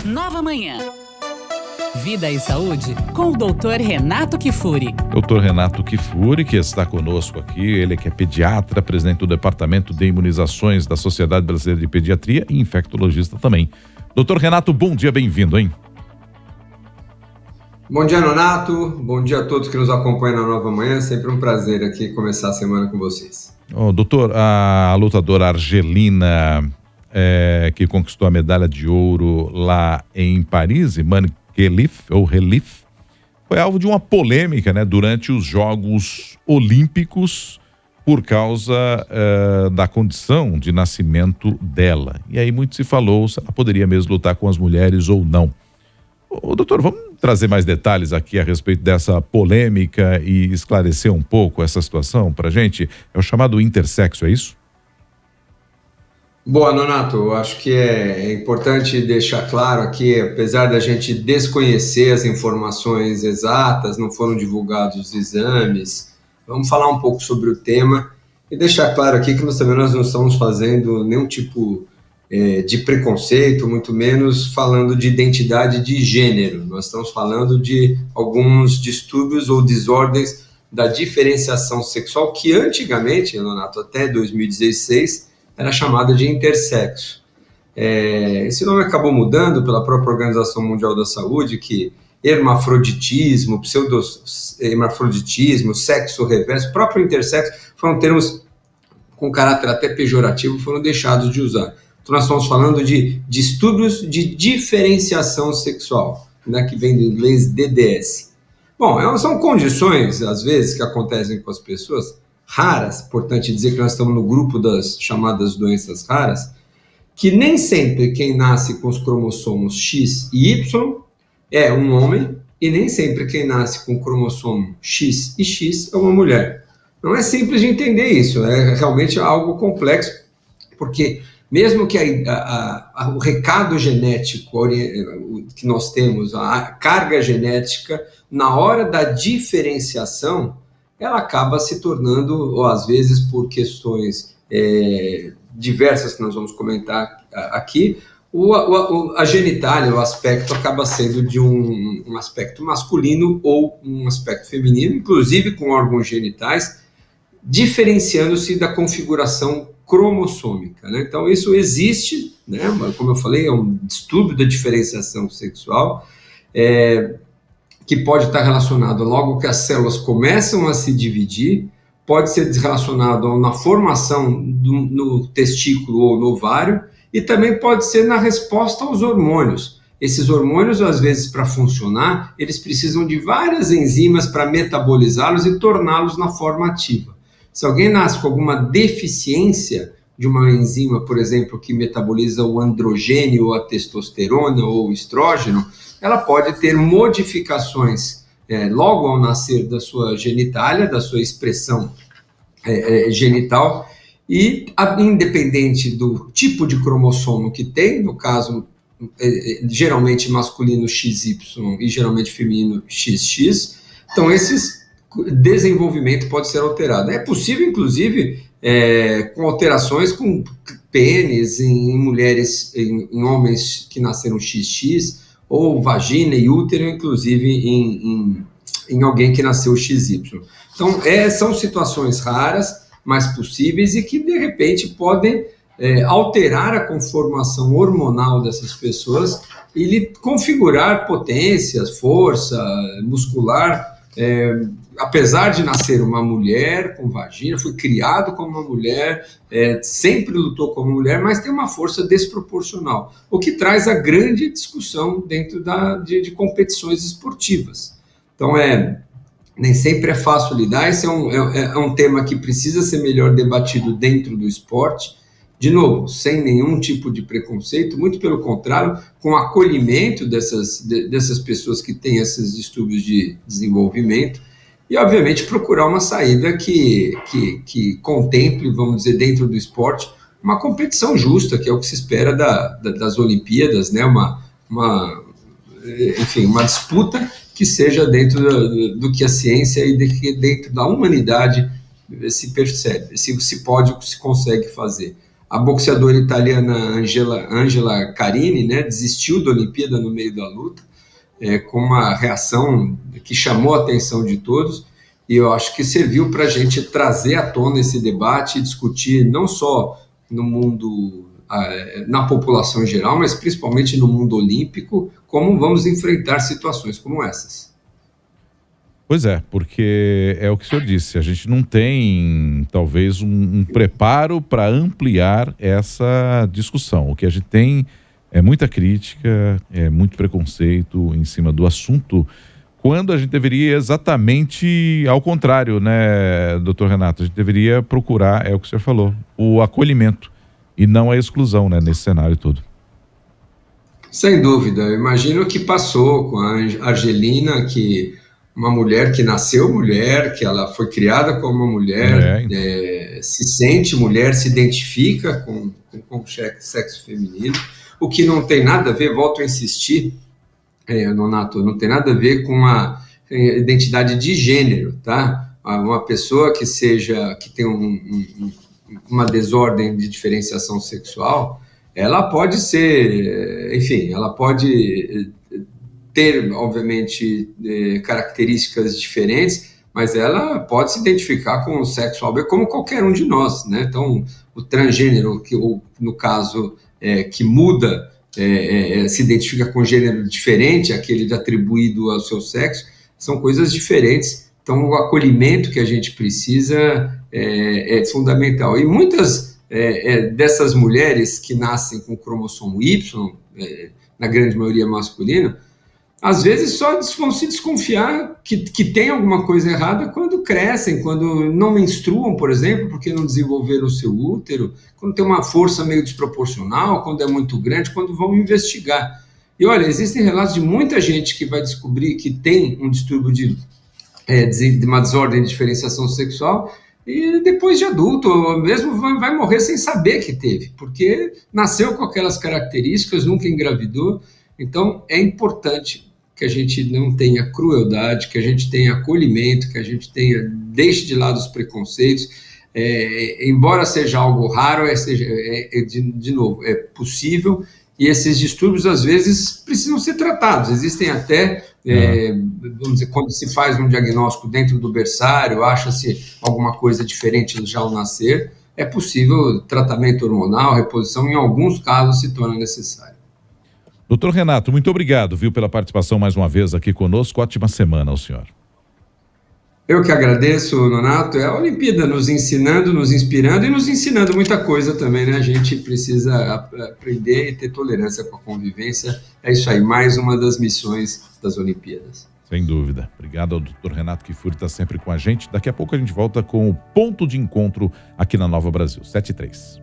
Nova Manhã. Vida e Saúde com o Dr. Renato Kifuri. Dr. Renato Kifuri, que está conosco aqui, ele que é pediatra, presidente do Departamento de Imunizações da Sociedade Brasileira de Pediatria e infectologista também. Dr. Renato, bom dia, bem-vindo, hein? Bom dia, Nonato. Bom dia a todos que nos acompanham na Nova Manhã. Sempre um prazer aqui começar a semana com vocês. Doutor, a lutadora argelina que conquistou a medalha de ouro lá em Paris, Imane Khelif, foi alvo de uma polêmica, né, durante os Jogos Olímpicos por causa da condição de nascimento dela. E aí muito se falou se ela poderia mesmo lutar com as mulheres ou não. Doutor, vamos trazer mais detalhes aqui a respeito dessa polêmica e esclarecer um pouco essa situação para a gente? É o chamado intersexo, é isso? Boa, Nonato. Eu acho que é importante deixar claro aqui, apesar da gente desconhecer as informações exatas, não foram divulgados os exames, vamos falar um pouco sobre o tema e deixar claro aqui que nós não estamos fazendo nenhum tipo de preconceito, muito menos falando de identidade de gênero. Nós estamos falando de alguns distúrbios ou desordens da diferenciação sexual que antigamente, Nonato, até 2016, era chamada de intersexo. Esse nome acabou mudando pela própria Organização Mundial da Saúde, que hermafroditismo, pseudo-hermafroditismo, sexo reverso, próprio intersexo, foram termos com caráter até pejorativo, foram deixados de usar. Então nós estamos falando de distúrbios de diferenciação sexual, né, que vem do inglês DDS. Bom, são condições, às vezes, que acontecem com as pessoas, raras, importante dizer que nós estamos no grupo das chamadas doenças raras, que nem sempre quem nasce com os cromossomos X e Y é um homem, e nem sempre quem nasce com o cromossomo X e X é uma mulher. Não é simples de entender isso, é realmente algo complexo, porque mesmo que o recado genético que nós temos, a carga genética, na hora da diferenciação, ela acaba se tornando, ou às vezes por questões diversas que nós vamos comentar aqui, a genitália, o aspecto acaba sendo de um aspecto masculino ou um aspecto feminino, inclusive com órgãos genitais, diferenciando-se da configuração cromossômica, né? Então isso existe, né? Como eu falei, é um distúrbio da diferenciação sexual, que pode estar relacionado logo que as células começam a se dividir, pode ser relacionado na formação no testículo ou no ovário, e também pode ser na resposta aos hormônios. Esses hormônios, às vezes, para funcionar, eles precisam de várias enzimas para metabolizá-los e torná-los na forma ativa. Se alguém nasce com alguma deficiência de uma enzima, por exemplo, que metaboliza o androgênio, ou a testosterona, ou o estrógeno, ela pode ter modificações logo ao nascer da sua genitália, da sua expressão genital, e independente do tipo de cromossomo que tem, no caso, geralmente masculino XY e geralmente feminino XX, então esses desenvolvimento pode ser alterado. É possível, inclusive, com alterações com pênis em mulheres, em homens que nasceram XX, ou vagina e útero, inclusive em alguém que nasceu XY. Então, são situações raras, mas possíveis, e que, de repente, podem alterar a conformação hormonal dessas pessoas e lhe configurar potências, força muscular, apesar de nascer uma mulher com vagina, foi criado como uma mulher, sempre lutou como mulher, mas tem uma força desproporcional, o que traz a grande discussão dentro de competições esportivas. Então, nem sempre é fácil lidar, esse é um tema que precisa ser melhor debatido dentro do esporte, de novo, sem nenhum tipo de preconceito, muito pelo contrário, com acolhimento dessas pessoas que têm esses distúrbios de desenvolvimento, e, obviamente, procurar uma saída que contemple, vamos dizer, dentro do esporte, uma competição justa, que é o que se espera das Olimpíadas, né? Enfim, uma disputa que seja dentro do que a ciência e dentro da humanidade se percebe, se pode, se consegue fazer. A boxeadora italiana Angela Carini, né, desistiu da Olimpíada no meio da luta, com uma reação que chamou a atenção de todos, e eu acho que serviu para a gente trazer à tona esse debate e discutir não só no mundo, na população em geral, mas principalmente no mundo olímpico, como vamos enfrentar situações como essas. Pois é, porque é o que o senhor disse, a gente não tem talvez um preparo para ampliar essa discussão. O que a gente tem é muita crítica, é muito preconceito em cima do assunto, quando a gente deveria exatamente ao contrário, né, doutor Renato? A gente deveria procurar, é o que o senhor falou, o acolhimento e não a exclusão, né, nesse cenário todo. Sem dúvida, eu imagino que passou com a Argelina, que uma mulher que nasceu mulher, que ela foi criada como uma mulher, se sente mulher, se identifica com o sexo feminino, o que não tem nada a ver, volto a insistir, Nonato, não tem nada a ver com a identidade de gênero, tá? Uma pessoa que tem uma desordem de diferenciação sexual, ela pode ser, enfim, ela pode ter, obviamente, características diferentes, mas ela pode se identificar com o sexo como qualquer um de nós, né? Então, o transgênero, no caso, que muda, se identifica com gênero diferente, aquele atribuído ao seu sexo, são coisas diferentes. Então, o acolhimento que a gente precisa é fundamental. E muitas dessas mulheres que nascem com o cromossomo Y, na grande maioria masculino, às vezes só vão se desconfiar que tem alguma coisa errada quando crescem, quando não menstruam, por exemplo, porque não desenvolveram o seu útero, quando tem uma força meio desproporcional, quando é muito grande, quando vão investigar. E olha, existem relatos de muita gente que vai descobrir que tem um distúrbio de uma desordem de diferenciação sexual e depois de adulto, mesmo vai morrer sem saber que teve, porque nasceu com aquelas características, nunca engravidou. Então, é importante que a gente não tenha crueldade, que a gente tenha acolhimento, que a gente deixe de lado os preconceitos. Embora seja algo raro, de novo, é possível, e esses distúrbios, às vezes, precisam ser tratados. Existem até, vamos dizer, quando se faz um diagnóstico dentro do berçário, acha-se alguma coisa diferente já ao nascer, é possível tratamento hormonal, reposição, em alguns casos se torna necessário. Doutor Renato, muito obrigado, pela participação mais uma vez aqui conosco. Ótima semana ao senhor. Eu que agradeço, Nonato. É a Olimpíada nos ensinando, nos inspirando e nos ensinando muita coisa também, né? A gente precisa aprender e ter tolerância com a convivência. É isso aí, mais uma das missões das Olimpíadas. Sem dúvida. Obrigado ao doutor Renato Kifuri, está sempre com a gente. Daqui a pouco a gente volta com o Ponto de Encontro aqui na Nova Brasil, 7:03.